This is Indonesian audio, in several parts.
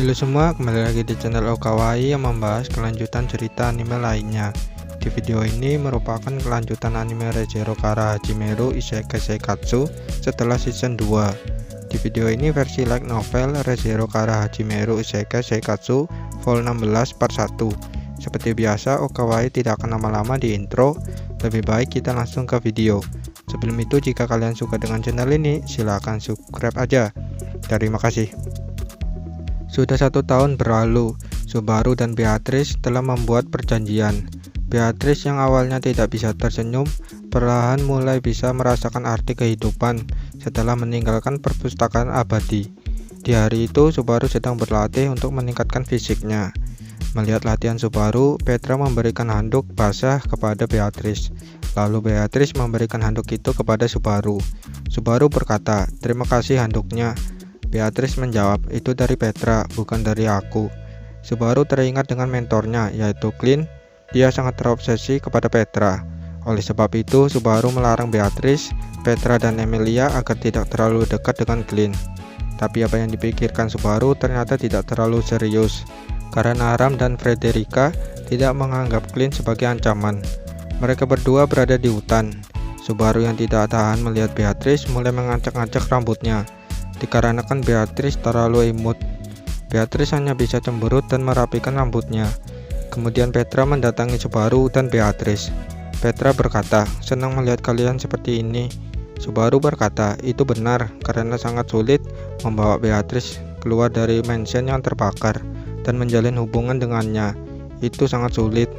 Halo semua, kembali lagi di channel Okawaii yang membahas kelanjutan cerita anime lainnya. Di video ini merupakan kelanjutan anime Re:Zero Kara Hachimeru Isekai Seikatsu setelah season 2. Di video ini versi light novel Re:Zero Kara Hachimeru Isekai Seikatsu vol 16 part 1. Seperti biasa, Okawaii tidak akan lama-lama di intro, lebih baik kita langsung ke video. Sebelum itu, jika kalian suka dengan channel ini, silahkan subscribe aja. Terima kasih. Sudah 1 tahun berlalu, Subaru dan Beatrice telah membuat perjanjian. Beatrice yang awalnya tidak bisa tersenyum, perlahan mulai bisa merasakan arti kehidupan setelah meninggalkan perpustakaan abadi. Di hari itu, Subaru sedang berlatih untuk meningkatkan fisiknya. Melihat latihan Subaru, Petra memberikan handuk basah kepada Beatrice. Lalu Beatrice memberikan handuk itu kepada Subaru. Subaru berkata, "Terima kasih handuknya." Beatrice menjawab, "Itu dari Petra, bukan dari aku." Subaru teringat dengan mentornya, yaitu Clint. Dia sangat terobsesi kepada Petra. Oleh sebab itu, Subaru melarang Beatrice, Petra, dan Emilia agar tidak terlalu dekat dengan Clint. Tapi apa yang dipikirkan Subaru ternyata tidak terlalu serius, karena Aram dan Frederica tidak menganggap Clint sebagai ancaman. Mereka berdua berada di hutan. Subaru yang tidak tahan melihat Beatrice mulai mengacak-acak rambutnya. Dikarenakan Beatrice terlalu imut, Beatrice hanya bisa cemberut dan merapikan rambutnya. Kemudian Petra mendatangi Subaru dan Beatrice. Petra berkata, "Senang melihat kalian seperti ini." Subaru berkata, "Itu benar, karena sangat sulit membawa Beatrice keluar dari mansion yang terbakar dan menjalin hubungan dengannya. Itu sangat sulit."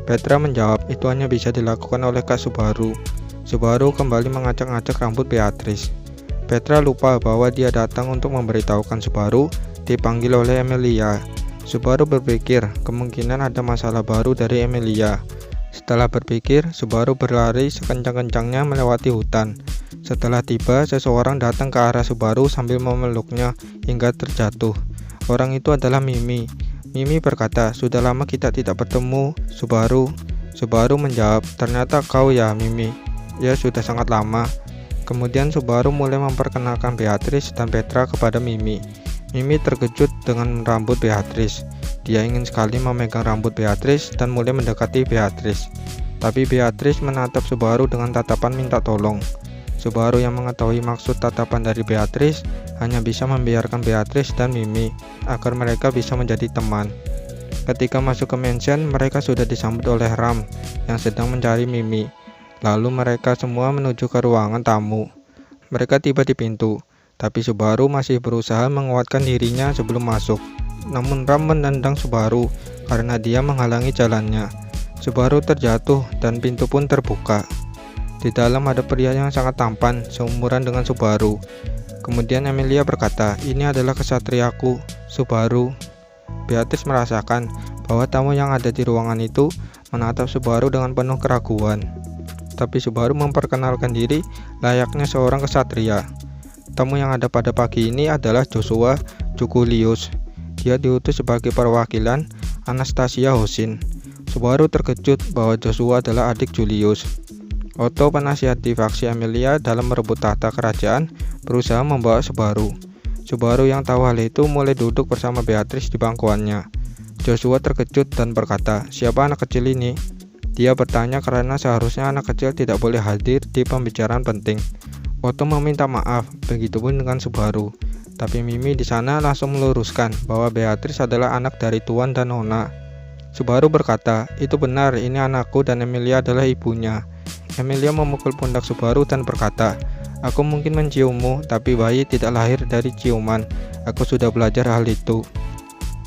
Petra menjawab, "Itu hanya bisa dilakukan oleh Kak Subaru." Subaru kembali mengacak-acak rambut Beatrice. Petra lupa bahwa dia datang untuk memberitahukan Subaru dipanggil oleh Emilia. Subaru berpikir kemungkinan ada masalah baru dari Emilia. Setelah berpikir, Subaru berlari sekencang-kencangnya melewati hutan. Setelah tiba, seseorang datang ke arah Subaru sambil memeluknya hingga terjatuh. Orang itu adalah Mimi. Mimi berkata, "Sudah lama kita tidak bertemu, Subaru." Subaru menjawab, "Ternyata kau ya, Mimi." "Ya, sudah sangat lama." Kemudian Subaru mulai memperkenalkan Beatrice dan Petra kepada Mimi. Mimi terkejut dengan rambut Beatrice. Dia ingin sekali memegang rambut Beatrice dan mulai mendekati Beatrice. Tapi Beatrice menatap Subaru dengan tatapan minta tolong. Subaru yang mengetahui maksud tatapan dari Beatrice hanya bisa membiarkan Beatrice dan Mimi agar mereka bisa menjadi teman. Ketika masuk ke mansion, mereka sudah disambut oleh Ram yang sedang mencari Mimi. Lalu mereka semua menuju ke ruangan tamu. Mereka tiba di pintu, tapi Subaru masih berusaha menguatkan dirinya sebelum masuk. Namun Ram menendang Subaru karena dia menghalangi jalannya. Subaru terjatuh dan pintu pun terbuka. Di dalam ada pria yang sangat tampan, seumuran dengan Subaru. Kemudian Emilia berkata, "Ini adalah kesatriaku, Subaru." Beatrice merasakan bahwa tamu yang ada di ruangan itu menatap Subaru dengan penuh keraguan. Tapi Subaru memperkenalkan diri layaknya seorang kesatria. Tamu yang ada pada pagi ini adalah Joshua Julius. Dia diutus sebagai perwakilan Anastasia Hosin. Subaru terkejut bahwa Joshua adalah adik Julius. Otto, penasihat di faksi Emilia dalam merebut tahta kerajaan, berusaha membawa Subaru. Subaru yang tahu hal itu mulai duduk bersama Beatrice di bangkuannya. Joshua terkejut dan berkata, "Siapa anak kecil ini?" Dia bertanya karena seharusnya anak kecil tidak boleh hadir di pembicaraan penting. Otto meminta maaf, begitupun dengan Subaru. Tapi Mimi di sana langsung meluruskan bahwa Beatrice adalah anak dari Tuan dan Nona. Subaru berkata, "Itu benar, ini anakku dan Emilia adalah ibunya." Emilia memukul pundak Subaru dan berkata, "Aku mungkin menciummu, tapi bayi tidak lahir dari ciuman. Aku sudah belajar hal itu."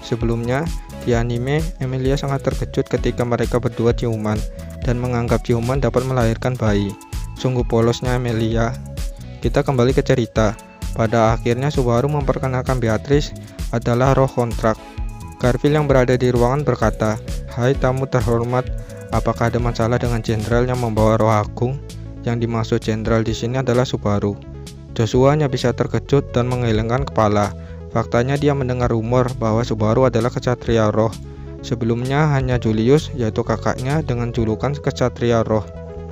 Sebelumnya, di anime, Emilia sangat terkejut ketika mereka berdua ciuman dan menganggap ciuman dapat melahirkan bayi. Sungguh polosnya Emilia. Kita kembali ke cerita. Pada akhirnya Subaru memperkenalkan Beatrice adalah roh kontrak. Garfield yang berada di ruangan berkata, "Hai tamu terhormat, apakah ada masalah dengan jenderal yang membawa roh agung?" Yang dimaksud jenderal di sini adalah Subaru. Joshua hanya bisa terkejut dan menggelengkan kepala. Faktanya dia mendengar rumor bahwa Subaru adalah kesatria roh. Sebelumnya hanya Julius, yaitu kakaknya, dengan julukan kesatria roh.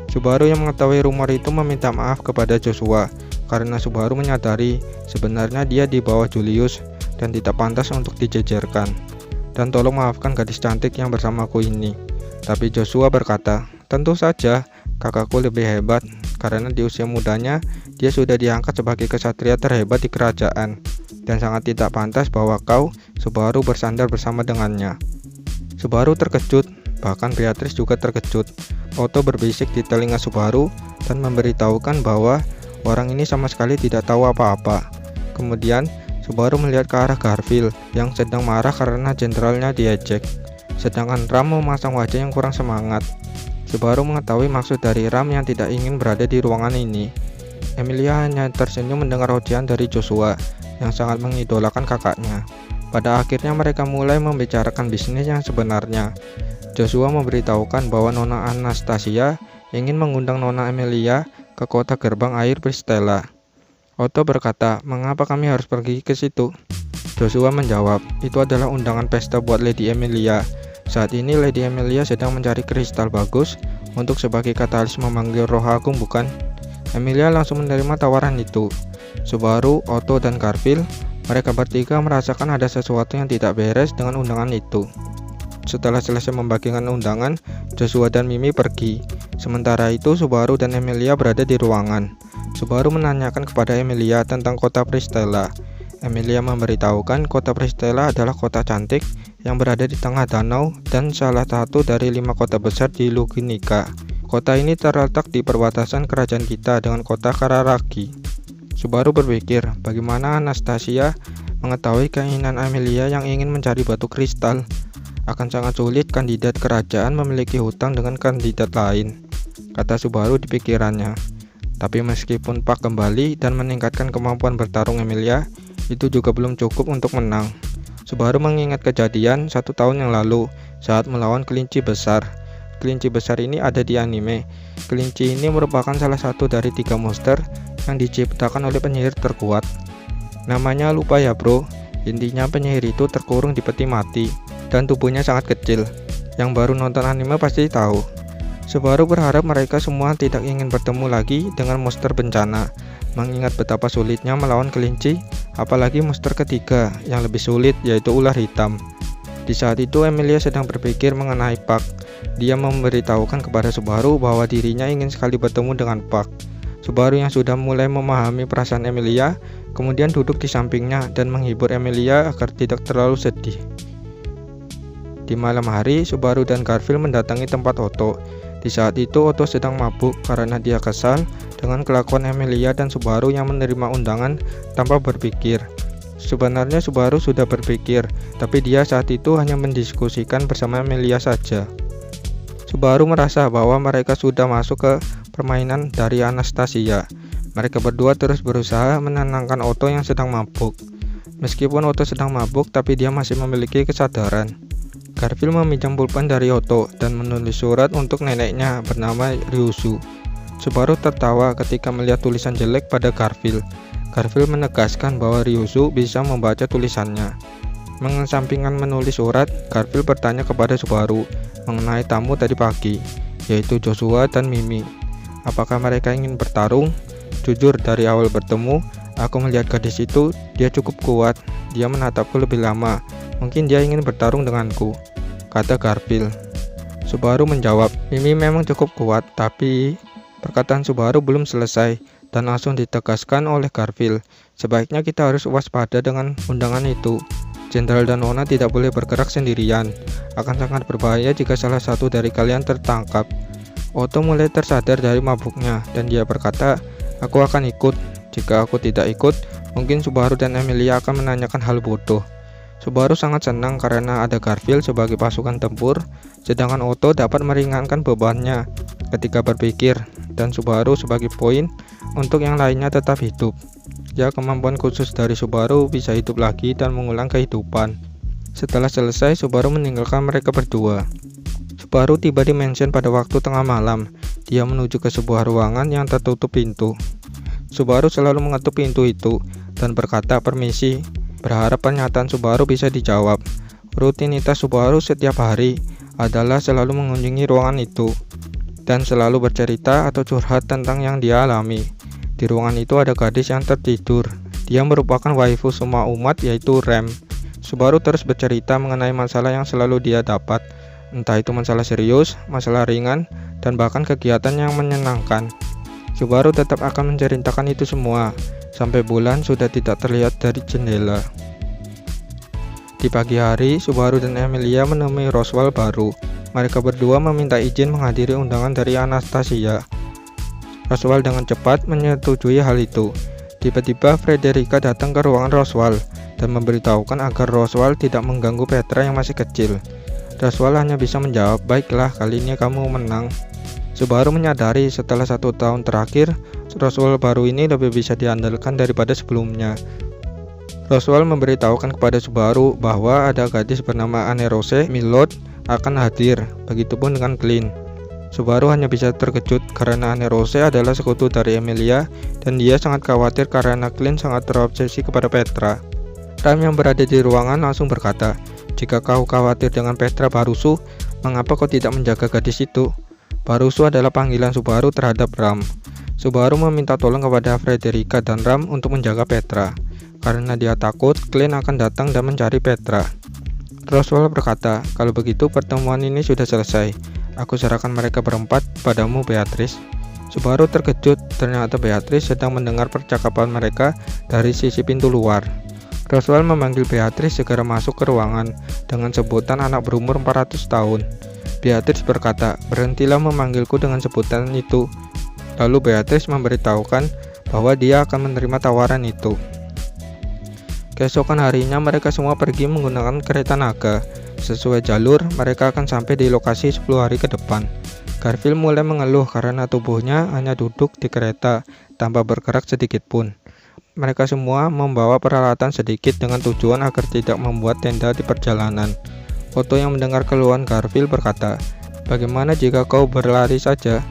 Subaru yang mengetahui rumor itu meminta maaf kepada Joshua karena Subaru menyadari sebenarnya dia di bawah Julius dan tidak pantas untuk dijejerkan. Dan tolong maafkan gadis cantik yang bersamaku ini. Tapi Joshua berkata, tentu saja kakakku lebih hebat karena di usia mudanya dia sudah diangkat sebagai kesatria terhebat di kerajaan, dan sangat tidak pantas bahwa kau, Subaru, bersandar bersama dengannya. Subaru terkejut, bahkan Beatrice juga terkejut. Otto berbisik di telinga Subaru dan memberitahukan bahwa orang ini sama sekali tidak tahu apa-apa. Kemudian Subaru melihat ke arah Garfield yang sedang marah karena jenderalnya diejek, sedangkan Ram memasang wajah yang kurang semangat. Subaru mengetahui maksud dari Ram yang tidak ingin berada di ruangan ini. Emilia hanya tersenyum mendengar ocehan dari Joshua yang sangat mengidolakan kakaknya. Pada akhirnya mereka mulai membicarakan bisnis yang sebenarnya. Joshua memberitahukan bahwa Nona Anastasia ingin mengundang Nona Emilia ke kota gerbang air Pristella. Otto berkata, mengapa kami harus pergi ke situ? Joshua menjawab, itu adalah undangan pesta buat Lady Emilia. Saat ini Lady Emilia sedang mencari kristal bagus untuk sebagai katalis memanggil roh agung, bukan? Emilia langsung menerima tawaran itu. Subaru, Otto, dan Garfield, mereka bertiga merasakan ada sesuatu yang tidak beres dengan undangan itu. Setelah selesai membagikan undangan, Joshua dan Mimi pergi. Sementara itu Subaru dan Emilia berada di ruangan. Subaru menanyakan kepada Emilia tentang kota Pristella. Emilia memberitahukan kota Pristella adalah kota cantik yang berada di tengah danau dan salah satu dari 5 kota besar di Luginica. Kota ini terletak di perbatasan kerajaan kita dengan kota Kararagi. Subaru berpikir, bagaimana Anastasia mengetahui keinginan Emilia yang ingin mencari batu kristal. Akan sangat sulit kandidat kerajaan memiliki hutang dengan kandidat lain, kata Subaru di pikirannya. Tapi meskipun Pak kembali dan meningkatkan kemampuan bertarung Emilia, itu juga belum cukup untuk menang. Subaru mengingat kejadian 1 tahun yang lalu saat melawan kelinci besar. Kelinci besar ini ada di anime. Kelinci ini merupakan salah satu dari 3 monster yang diciptakan oleh penyihir terkuat. Namanya lupa ya bro. Intinya penyihir itu terkurung di peti mati dan tubuhnya sangat kecil. Yang baru nonton anime pasti tahu. Subaru berharap mereka semua tidak ingin bertemu lagi dengan monster bencana, mengingat betapa sulitnya melawan kelinci, apalagi monster ketiga yang lebih sulit yaitu ular hitam. Di saat itu Emilia sedang berpikir mengenai Pak. Dia memberitahukan kepada Subaru bahwa dirinya ingin sekali bertemu dengan Pak. Subaru yang sudah mulai memahami perasaan Emilia, kemudian duduk di sampingnya dan menghibur Emilia agar tidak terlalu sedih. Di malam hari, Subaru dan Garfield mendatangi tempat Otto. Di saat itu Otto sedang mabuk karena dia kesal dengan kelakuan Emilia dan Subaru yang menerima undangan tanpa berpikir. Sebenarnya Subaru sudah berpikir, tapi dia saat itu hanya mendiskusikan bersama Emilia saja. Subaru merasa bahwa mereka sudah masuk ke permainan dari Anastasia. Mereka berdua terus berusaha menenangkan Otto yang sedang mabuk. Meskipun Otto sedang mabuk, tapi dia masih memiliki kesadaran. Garfield meminjam pulpen dari Otto dan menulis surat untuk neneknya bernama Ryuzu. Subaru tertawa ketika melihat tulisan jelek pada Garfield. Garfield menegaskan bahwa Ryuzu bisa membaca tulisannya. Mengesampingkan menulis surat, Garfield bertanya kepada Subaru mengenai tamu tadi pagi, yaitu Joshua dan Mimi. Apakah mereka ingin bertarung? Jujur, dari awal bertemu, aku melihat gadis itu, dia cukup kuat. Dia menatapku lebih lama. Mungkin dia ingin bertarung denganku, kata Garfield. Subaru menjawab, Mimi memang cukup kuat, tapi... Perkataan Subaru belum selesai dan langsung ditegaskan oleh Garfield. Sebaiknya kita harus waspada dengan undangan itu. Jenderal dan Nona tidak boleh bergerak sendirian. Akan sangat berbahaya jika salah satu dari kalian tertangkap. Otto mulai tersadar dari mabuknya dan dia berkata, aku akan ikut. Jika aku tidak ikut, mungkin Subaru dan Emilia akan menanyakan hal bodoh. Subaru sangat senang karena ada Garfield sebagai pasukan tempur, sedangkan Otto dapat meringankan bebannya ketika berpikir, dan Subaru sebagai poin untuk yang lainnya tetap hidup. Ya, kemampuan khusus dari Subaru bisa hidup lagi dan mengulang kehidupan. Setelah selesai, Subaru meninggalkan mereka berdua. Subaru tiba di mansion pada waktu tengah malam. Dia menuju ke sebuah ruangan yang tertutup pintu. Subaru selalu mengetuk pintu itu dan berkata permisi, berharap pernyataan Subaru bisa dijawab. Rutinitas Subaru setiap hari adalah selalu mengunjungi ruangan itu dan selalu bercerita atau curhat tentang yang dia alami. Di ruangan itu ada gadis yang tertidur. Dia merupakan waifu semua umat, yaitu Rem. Subaru terus bercerita mengenai masalah yang selalu dia dapat, entah itu masalah serius, masalah ringan, dan bahkan kegiatan yang menyenangkan. Subaru tetap akan menceritakan itu semua, sampai bulan sudah tidak terlihat dari jendela. Di pagi hari, Subaru dan Emilia menemui Roswell baru. Mereka berdua meminta izin menghadiri undangan dari Anastasia. Roswell dengan cepat menyetujui hal itu. Tiba-tiba Frederica datang ke ruangan Roswell dan memberitahukan agar Roswell tidak mengganggu Petra yang masih kecil. Roswell hanya bisa menjawab, "Baiklah, kali ini kamu menang." Subaru menyadari setelah 1 tahun terakhir, Roswell baru ini lebih bisa diandalkan daripada sebelumnya. Roswell memberitahukan kepada Subaru bahwa ada gadis bernama Anne Rose Millot akan hadir, begitupun dengan Clint. Subaru hanya bisa terkejut karena Anne Rose adalah sekutu dari Emilia dan dia sangat khawatir karena Clint sangat terobsesi kepada Petra. Ram yang berada di ruangan langsung berkata, "Jika kau khawatir dengan Petra Barusu, mengapa kau tidak menjaga gadis itu?" Barusu adalah panggilan Subaru terhadap Ram. Subaru meminta tolong kepada Frederica dan Ram untuk menjaga Petra, karena dia takut Clint akan datang dan mencari Petra. Roswell berkata, "Kalau begitu pertemuan ini sudah selesai. Aku serahkan mereka berempat padamu, Beatrice." Subaru terkejut, ternyata Beatrice sedang mendengar percakapan mereka dari sisi pintu luar. Roswell memanggil Beatrice segera masuk ke ruangan dengan sebutan anak berumur 400 tahun. Beatrice berkata, "Berhentilah memanggilku dengan sebutan itu." Lalu Beatrice memberitahukan bahwa dia akan menerima tawaran itu. Keesokan harinya mereka semua pergi menggunakan kereta naga. Sesuai jalur, mereka akan sampai di lokasi 10 hari ke depan. Garfield mulai mengeluh karena tubuhnya hanya duduk di kereta tanpa bergerak sedikit pun. Mereka semua membawa peralatan sedikit dengan tujuan agar tidak membuat tenda di perjalanan. Otto yang mendengar keluhan Garfield berkata, "Bagaimana jika kau berlari saja?"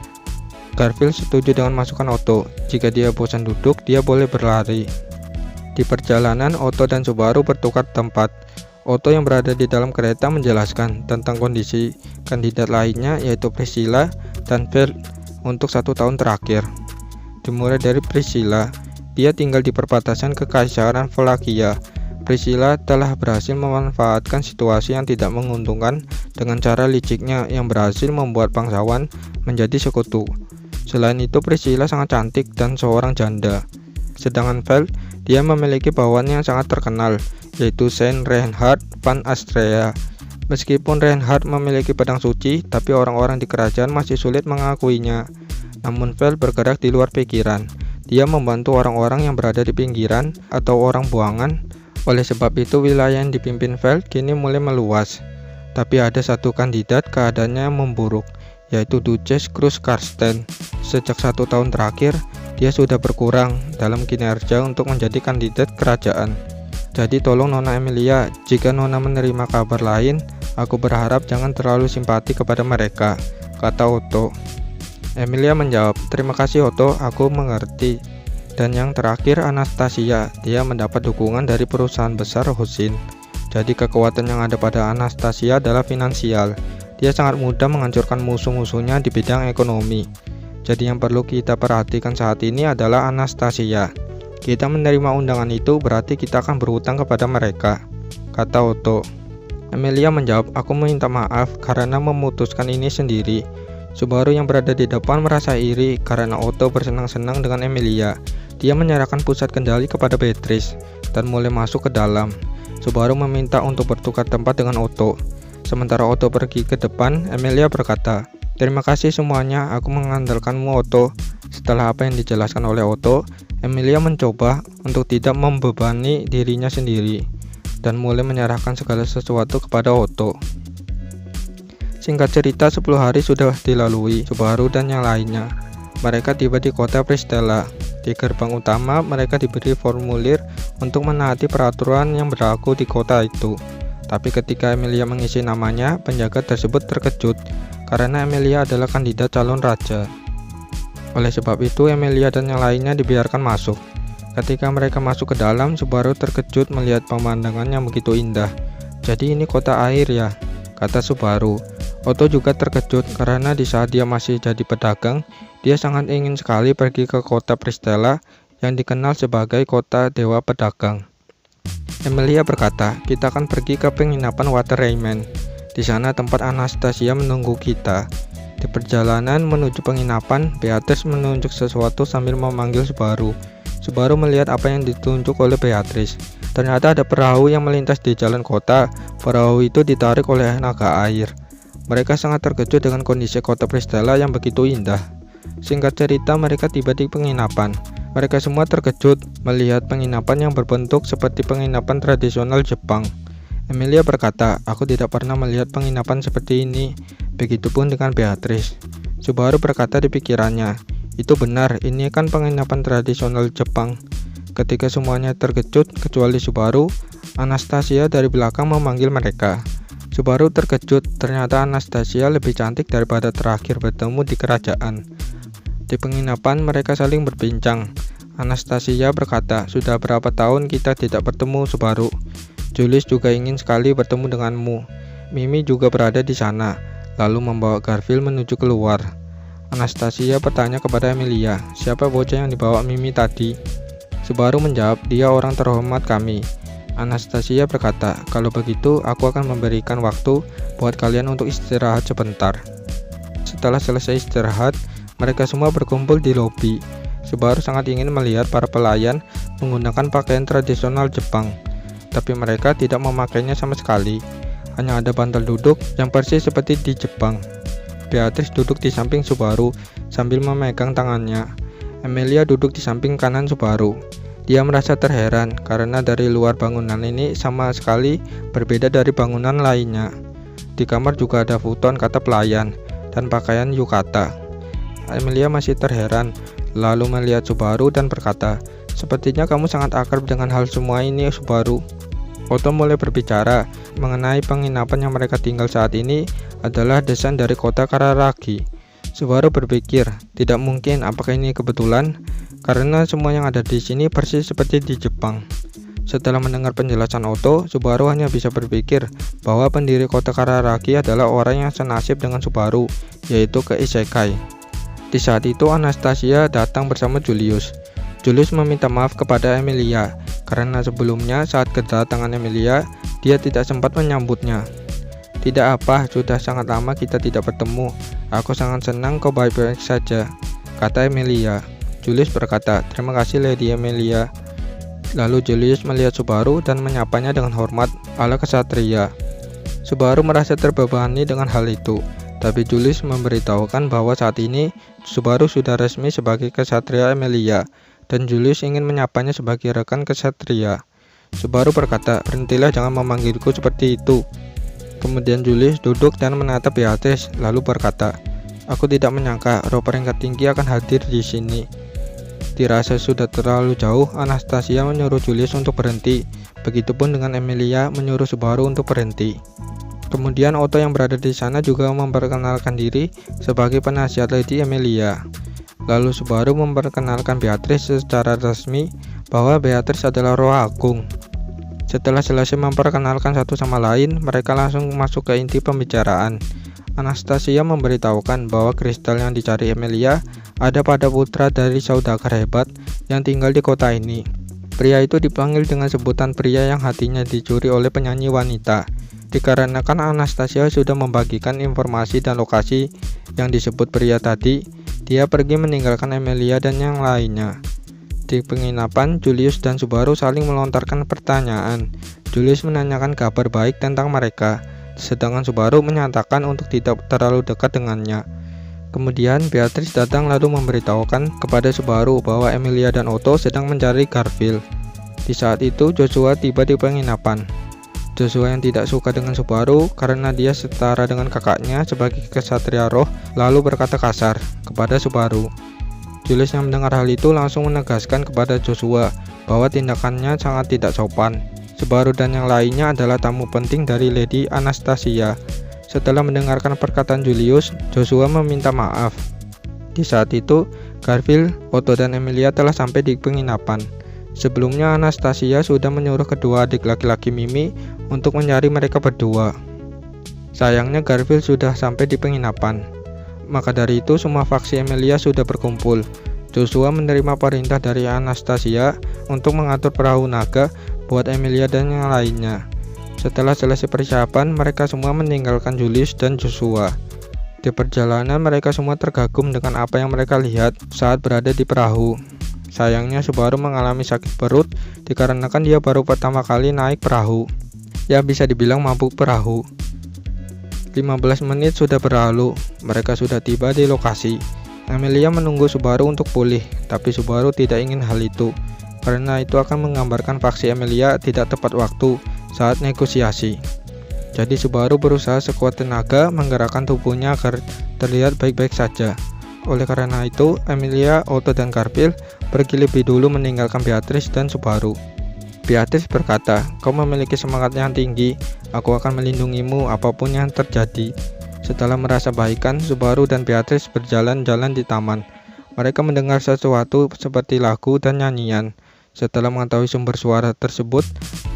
Garfield setuju dengan masukan Otto. Jika dia bosan duduk, dia boleh berlari. Di perjalanan, Otto dan Subaru bertukar tempat. Otto yang berada di dalam kereta menjelaskan tentang kondisi kandidat lainnya, yaitu Priscilla dan Phil untuk 1 tahun terakhir. Dimulai dari Priscilla, dia tinggal di perbatasan Kekaisaran Wallachia. Priscilla telah berhasil memanfaatkan situasi yang tidak menguntungkan dengan cara liciknya yang berhasil membuat bangsawan menjadi sekutu. Selain itu, Priscilla sangat cantik dan seorang janda. Sedangkan Vel, dia memiliki bawahan yang sangat terkenal, yaitu Saint Reinhard van Astrea. Meskipun Reinhard memiliki pedang suci, tapi orang-orang di kerajaan masih sulit mengakuinya. Namun Vel bergerak di luar pikiran. Dia membantu orang-orang yang berada di pinggiran atau orang buangan. Oleh sebab itu, wilayah yang dipimpin Vel kini mulai meluas. Tapi ada satu kandidat keadaannya memburuk, yaitu Duchess Cruz Karsten. Sejak 1 tahun terakhir, dia sudah berkurang dalam kinerja untuk menjadi kandidat kerajaan. Jadi tolong Nona Emilia, jika Nona menerima kabar lain, aku berharap jangan terlalu simpati kepada mereka, kata Otto. Emilia menjawab, "Terima kasih Otto, aku mengerti." Dan yang terakhir Anastasia, dia mendapat dukungan dari perusahaan besar Husin. Jadi kekuatan yang ada pada Anastasia adalah finansial. Dia sangat mudah menghancurkan musuh-musuhnya di bidang ekonomi. Jadi yang perlu kita perhatikan saat ini adalah Anastasia. Kita menerima undangan itu berarti kita akan berhutang kepada mereka, kata Otto. Emilia menjawab, "Aku meminta maaf karena memutuskan ini sendiri." Subaru yang berada di depan merasa iri karena Otto bersenang-senang dengan Emilia. Dia menyerahkan pusat kendali kepada Beatrice dan mulai masuk ke dalam. Subaru meminta untuk bertukar tempat dengan Otto. Sementara Otto pergi ke depan, Emilia berkata, "Terima kasih semuanya, aku mengandalkanmu Otto." Setelah apa yang dijelaskan oleh Otto, Emilia mencoba untuk tidak membebani dirinya sendiri dan mulai menyerahkan segala sesuatu kepada Otto. Singkat cerita, 10 hari sudah dilalui Subaru dan yang lainnya. Mereka tiba di kota Pristella. Di gerbang utama, mereka diberi formulir untuk menaati peraturan yang berlaku di kota itu. Tapi ketika Emilia mengisi namanya, penjaga tersebut terkejut karena Emilia adalah kandidat calon raja. Oleh sebab itu, Emilia dan yang lainnya dibiarkan masuk. Ketika mereka masuk ke dalam, Subaru terkejut melihat pemandangan yang begitu indah. "Jadi ini kota air ya?" kata Subaru. Otto juga terkejut karena di saat dia masih jadi pedagang, dia sangat ingin sekali pergi ke kota Pristella yang dikenal sebagai kota dewa pedagang. Emilia berkata, kita akan pergi ke penginapan Water Rayman. Di sana tempat Anastasia menunggu kita. Di perjalanan menuju penginapan, Beatrice menunjuk sesuatu sambil memanggil Subaru. Subaru melihat apa yang ditunjuk oleh Beatrice. Ternyata ada perahu yang melintas di jalan kota. Perahu itu ditarik oleh naga air. Mereka sangat terkejut dengan kondisi kota Pristella yang begitu indah. Singkat cerita, mereka tiba di penginapan. Mereka semua terkejut melihat penginapan yang berbentuk seperti penginapan tradisional Jepang. Emilia berkata, aku tidak pernah melihat penginapan seperti ini. Begitupun dengan Beatrice. Subaru berkata di pikirannya, itu benar, ini kan penginapan tradisional Jepang. Ketika semuanya terkejut kecuali Subaru, Anastasia dari belakang memanggil mereka. Subaru terkejut, ternyata Anastasia lebih cantik daripada terakhir bertemu di kerajaan. Di penginapan mereka saling berbincang. Anastasia berkata, sudah berapa tahun kita tidak bertemu, Subaru. Julius juga ingin sekali bertemu denganmu. Mimi juga berada di sana, lalu membawa Garfield menuju keluar. Anastasia bertanya kepada Emilia, siapa bocah yang dibawa Mimi tadi? Subaru menjawab, dia orang terhormat kami. Anastasia berkata, kalau begitu aku akan memberikan waktu buat kalian untuk istirahat sebentar. Setelah selesai istirahat, mereka semua berkumpul di lobi. Subaru sangat ingin melihat para pelayan menggunakan pakaian tradisional Jepang, tapi mereka tidak memakainya sama sekali. Hanya ada bantal duduk yang persis seperti di Jepang. Beatrice duduk di samping Subaru sambil memegang tangannya. Emilia duduk di samping kanan Subaru. Dia merasa terheran karena dari luar bangunan ini sama sekali berbeda dari bangunan lainnya. Di kamar juga ada futon kata pelayan dan pakaian yukata. Emilia masih terheran, lalu melihat Subaru dan berkata, sepertinya kamu sangat akrab dengan hal semua ini, Subaru. Otto mulai berbicara mengenai penginapan yang mereka tinggal saat ini adalah desain dari kota Kararagi. Subaru berpikir, tidak mungkin, apakah ini kebetulan? Karena semua yang ada di sini persis seperti di Jepang. Setelah mendengar penjelasan Otto, Subaru hanya bisa berpikir bahwa pendiri kota Kararagi adalah orang yang senasib dengan Subaru, yaitu ke Isekai. Di saat itu Anastasia datang bersama Julius. Julius meminta maaf kepada Emilia karena sebelumnya saat kedatangan Emilia, dia tidak sempat menyambutnya. Tidak apa, sudah sangat lama kita tidak bertemu. Aku sangat senang kau baik-baik saja, kata Emilia. Julius berkata, terima kasih Lady Emilia. Lalu Julius melihat Subaru dan menyapanya dengan hormat ala kesatria. Subaru merasa terbebani dengan hal itu, tapi Julius memberitahukan bahwa saat ini Subaru sudah resmi sebagai kesatria Emilia, dan Julius ingin menyapanya sebagai rekan kesatria. Subaru berkata, berhentilah, jangan memanggilku seperti itu. Kemudian Julius duduk dan menatap Beatrice, lalu berkata, aku tidak menyangka roh peringkat tinggi akan hadir di sini. Dirasa sudah terlalu jauh, Anastasia menyuruh Julius untuk berhenti. Begitupun dengan Emilia menyuruh Subaru untuk berhenti. Kemudian Otto yang berada di sana juga memperkenalkan diri sebagai penasihat Lady Emilia. Lalu Subaru memperkenalkan Beatrice secara resmi bahwa Beatrice adalah roh agung. Setelah selesai memperkenalkan satu sama lain, mereka langsung masuk ke inti pembicaraan. Anastasia memberitahukan bahwa kristal yang dicari Emilia ada pada putra dari saudagar hebat yang tinggal di kota ini. Pria itu dipanggil dengan sebutan pria yang hatinya dicuri oleh penyanyi wanita. Dikarenakan Anastasia sudah membagikan informasi dan lokasi yang disebut pria tadi, dia pergi meninggalkan Emilia dan yang lainnya. Di penginapan, Julius dan Subaru saling melontarkan pertanyaan. Julius menanyakan kabar baik tentang mereka, sedangkan Subaru menyatakan untuk tidak terlalu dekat dengannya. Kemudian Beatrice datang lalu memberitahukan kepada Subaru bahwa Emilia dan Otto sedang mencari Garfield. Di saat itu Joshua tiba di penginapan. Joshua yang tidak suka dengan Subaru karena dia setara dengan kakaknya sebagai kesatria roh, lalu berkata kasar kepada Subaru. Julius yang mendengar hal itu langsung menegaskan kepada Joshua bahwa tindakannya sangat tidak sopan. Subaru dan yang lainnya adalah tamu penting dari Lady Anastasia. Setelah mendengarkan perkataan Julius, Joshua meminta maaf. Di saat itu, Garfield, Otto dan Emilia telah sampai di penginapan. Sebelumnya Anastasia sudah menyuruh kedua adik laki-laki Mimi untuk mencari mereka berdua. Sayangnya Garfield sudah sampai di penginapan. Maka dari itu semua faksi Emilia sudah berkumpul. Joshua menerima perintah dari Anastasia untuk mengatur perahu naga buat Emilia dan yang lainnya. Setelah selesai persiapan, mereka semua meninggalkan Julius dan Joshua. Di perjalanan, mereka semua terkagum dengan apa yang mereka lihat saat berada di perahu. Sayangnya Subaru mengalami sakit perut dikarenakan dia baru pertama kali naik perahu. Ya, bisa dibilang mabuk perahu. 15 menit sudah berlalu, mereka sudah tiba di lokasi. Emilia menunggu Subaru untuk pulih, tapi Subaru tidak ingin hal itu, karena itu akan menggambarkan faksi Emilia tidak tepat waktu saat negosiasi. Jadi Subaru berusaha sekuat tenaga menggerakkan tubuhnya agar terlihat baik-baik saja. Oleh karena itu, Emilia, Otto, dan Garfield pergi lebih dulu meninggalkan Beatrice dan Subaru. Beatrice berkata, "Kau memiliki semangat yang tinggi, aku akan melindungimu apapun yang terjadi." Setelah merasa baikan, Subaru dan Beatrice berjalan-jalan di taman. Mereka mendengar sesuatu seperti lagu dan nyanyian. Setelah mengetahui sumber suara tersebut,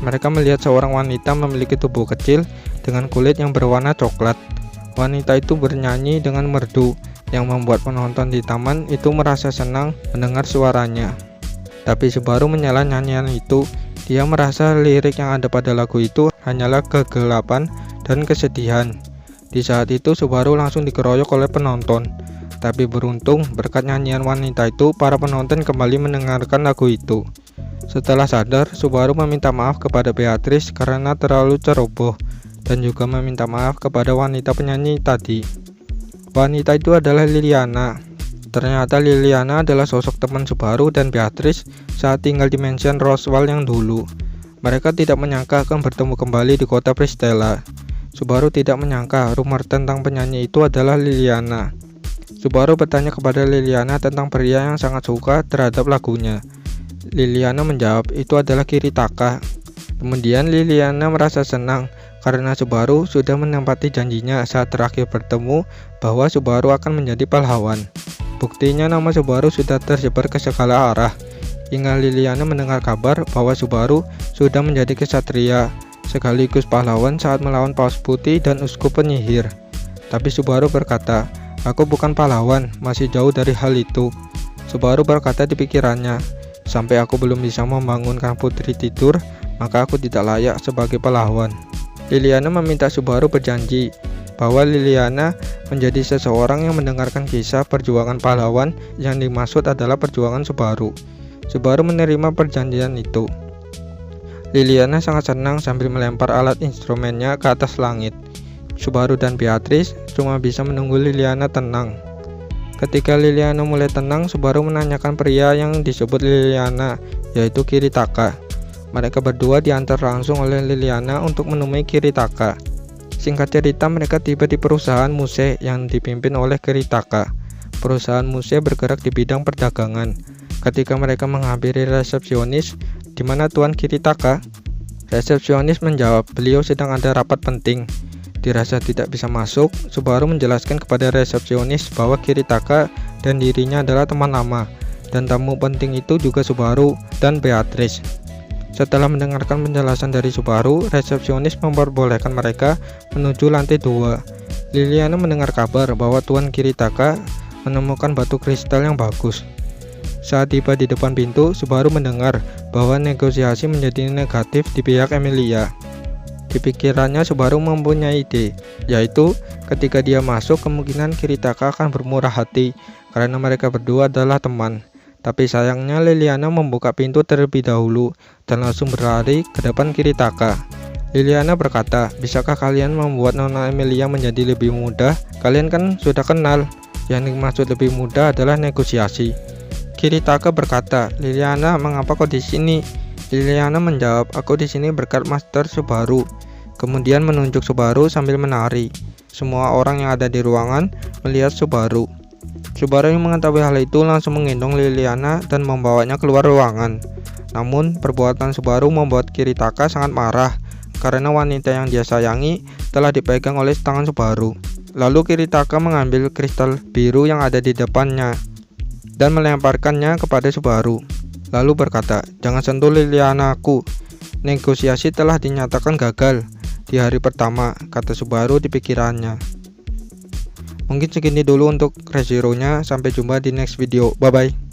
mereka melihat seorang wanita memiliki tubuh kecil dengan kulit yang berwarna coklat. Wanita itu bernyanyi dengan merdu, yang membuat penonton di taman itu merasa senang mendengar suaranya. Tapi Subaru menyela nyanyian itu. Dia merasa lirik yang ada pada lagu itu hanyalah kegelapan dan kesedihan. Di saat itu Subaru langsung dikeroyok oleh penonton. Tapi beruntung berkat nyanyian wanita itu, para penonton kembali mendengarkan lagu itu. Setelah sadar, Subaru meminta maaf kepada Beatrice karena terlalu ceroboh, dan juga meminta maaf kepada wanita penyanyi tadi. Wanita itu adalah Liliana. Ternyata Liliana adalah sosok teman Subaru dan Beatrice saat tinggal di mansion Roswell yang dulu. Mereka tidak menyangka akan bertemu kembali di kota Pristella. Subaru tidak menyangka rumor tentang penyanyi itu adalah Liliana. Subaru bertanya kepada Liliana tentang pria yang sangat suka terhadap lagunya. Liliana menjawab itu adalah Kiritaka. Kemudian Liliana merasa senang karena Subaru sudah menempati janjinya saat terakhir bertemu bahwa Subaru akan menjadi pahlawan. Buktinya nama Subaru sudah tersebar ke segala arah, hingga Liliana mendengar kabar bahwa Subaru sudah menjadi kesatria sekaligus pahlawan saat melawan Paus Putih dan Uskup Penyihir. Tapi Subaru berkata, "Aku bukan pahlawan, masih jauh dari hal itu." Subaru berkata di pikirannya, "Sampai aku belum bisa membangunkan putri tidur, maka aku tidak layak sebagai pahlawan." Liliana meminta Subaru berjanji bahwa Liliana menjadi seseorang yang mendengarkan kisah perjuangan pahlawan yang dimaksud adalah perjuangan Subaru. Subaru menerima perjanjian itu. Liliana sangat senang sambil melempar alat instrumennya ke atas langit. Subaru dan Beatrice cuma bisa menunggu Liliana tenang. Ketika Liliana mulai tenang, Subaru menanyakan pria yang disebut Liliana, yaitu Kiritaka. Mereka berdua diantar langsung oleh Liliana untuk menemui Kiritaka. Singkat cerita, mereka tiba di perusahaan Muse yang dipimpin oleh Kiritaka. Perusahaan Muse bergerak di bidang perdagangan. Ketika mereka menghampiri resepsionis, "Di mana Tuan Kiritaka?" Resepsionis menjawab, "Beliau sedang ada rapat penting." Dirasa tidak bisa masuk, Subaru menjelaskan kepada resepsionis bahwa Kiritaka dan dirinya adalah teman lama, dan tamu penting itu juga Subaru dan Beatrice. Setelah mendengarkan penjelasan dari Subaru, resepsionis memperbolehkan mereka menuju lantai 2. Liliana mendengar kabar bahwa Tuan Kiritaka menemukan batu kristal yang bagus. Saat tiba di depan pintu, Subaru mendengar bahwa negosiasi menjadi negatif di pihak Emilia. Di pikirannya, Subaru mempunyai ide, yaitu ketika dia masuk, kemungkinan Kiritaka akan bermurah hati karena mereka berdua adalah teman. Tapi sayangnya Liliana membuka pintu terlebih dahulu dan langsung berlari ke depan Kiritaka. Liliana berkata, "Bisakah kalian membuat Nona Emilia menjadi lebih mudah? Kalian kan sudah kenal. Yang dimaksud lebih mudah adalah negosiasi." Kiritaka berkata, "Liliana, mengapa kau di sini?" Liliana menjawab, "Aku di sini berkat Master Subaru." Kemudian menunjuk Subaru sambil menari. Semua orang yang ada di ruangan melihat Subaru. Subaru yang mengetahui hal itu langsung menggendong Liliana dan membawanya keluar ruangan. Namun, perbuatan Subaru membuat Kiritaka sangat marah karena wanita yang dia sayangi telah dipegang oleh tangan Subaru. Lalu Kiritaka mengambil kristal biru yang ada di depannya dan melemparkannya kepada Subaru. Lalu berkata, "Jangan sentuh Lilianaku. Negosiasi telah dinyatakan gagal di hari pertama," kata Subaru di pikirannya. Mungkin segini dulu untuk ReZero-nya. Sampai jumpa di next video. Bye bye.